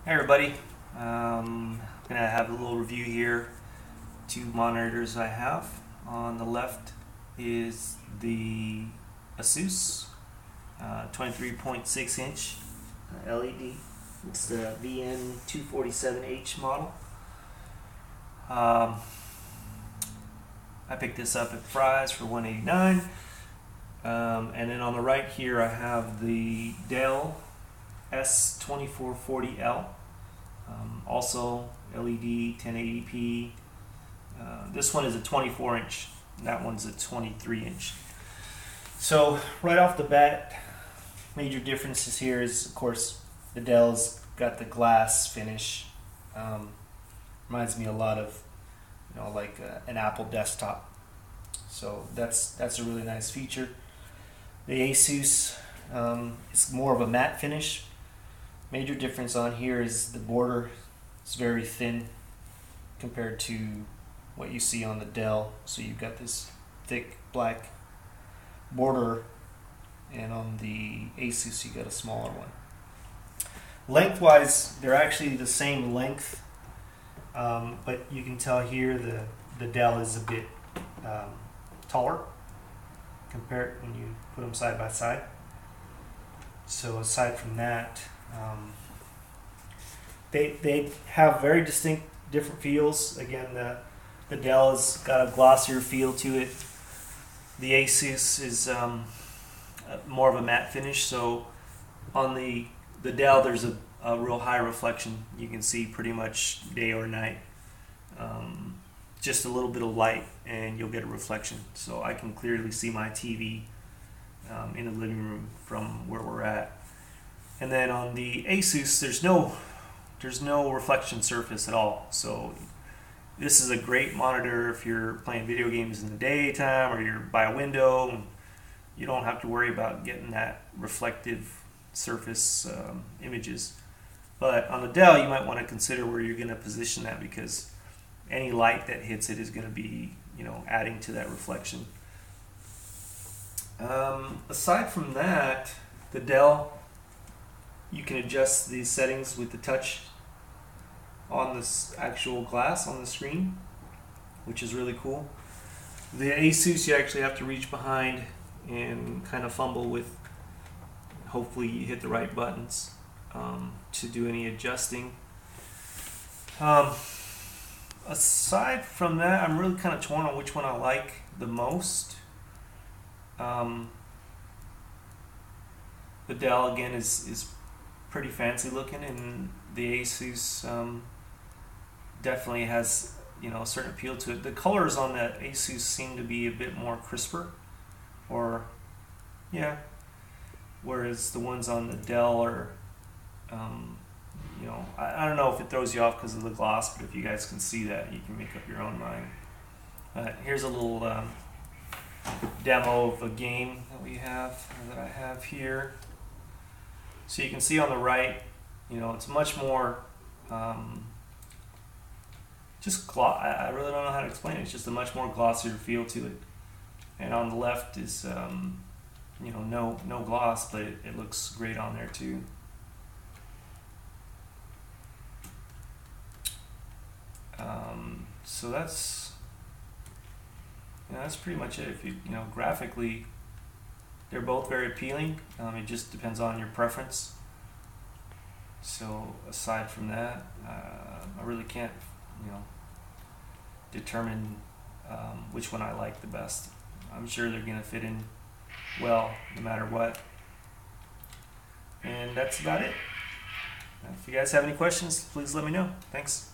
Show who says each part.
Speaker 1: Hey everybody, gonna have a little review here. Two monitors I have. On the left is the Asus 23.6 inch LED. It's the VN247H model. I picked this up at Fry's for $189. And then on the right here I have the DeLL S2440L. Also LED 1080p. This one is a 24 inch, that one's a 23 inch. So right off the bat, major differences here is, of course, the DeLL's got the glass finish. Reminds me a lot of, like an Apple desktop. So that's a really nice feature. The Asus is more of a matte finish. Major difference on here is the border is very thin compared to what you see on the DeLL. So you've got this thick black border, and on the Asus you got a smaller one. Lengthwise, they're actually the same length, but you can tell here the DeLL is a bit taller compared when you put them side by side. So aside from that, they have very distinct different feels. Again, the DeLL has got a glossier feel to it. The Asus is more of a matte finish. So on the DeLL, there's a real high reflection. You can see pretty much day or night. Just a little bit of light and you'll get a reflection. So I can clearly see my TV in the living room from where we're at. And then on the Asus, there's no reflection surface at all. So this is a great monitor if you're playing video games in the daytime or you're by a window, and you don't have to worry about getting that reflective surface images. But on the DeLL, you might want to consider where you're going to position that, because any light that hits it is going to be, adding to that reflection. Aside from that, the DeLL, you can adjust these settings with the touch on this actual glass on the screen, which is really cool. The Asus, you actually have to reach behind and kind of fumble with, hopefully you hit the right buttons to do any adjusting. Aside from that, I'm really kind of torn on which one I like the most. The DeLL again is pretty fancy looking, and the Asus definitely has a certain appeal to it. The colors on the Asus seem to be a bit more crisper, or whereas the ones on the DeLL are I don't know if it throws you off because of the gloss, but if you guys can see that, you can make up your own mind. Here's a little demo of a game that I have here. So you can see on the right, it's much more I really don't know how to explain it. It's just a much more glossier feel to it. And on the left is no gloss, but it looks great on there too. So that's pretty much it. If you graphically, they're both very appealing. It just depends on your preference. So aside from that, I really can't determine which one I like the best. I'm sure they're gonna fit in well no matter what. And that's about it. If you guys have any questions, please let me know. Thanks.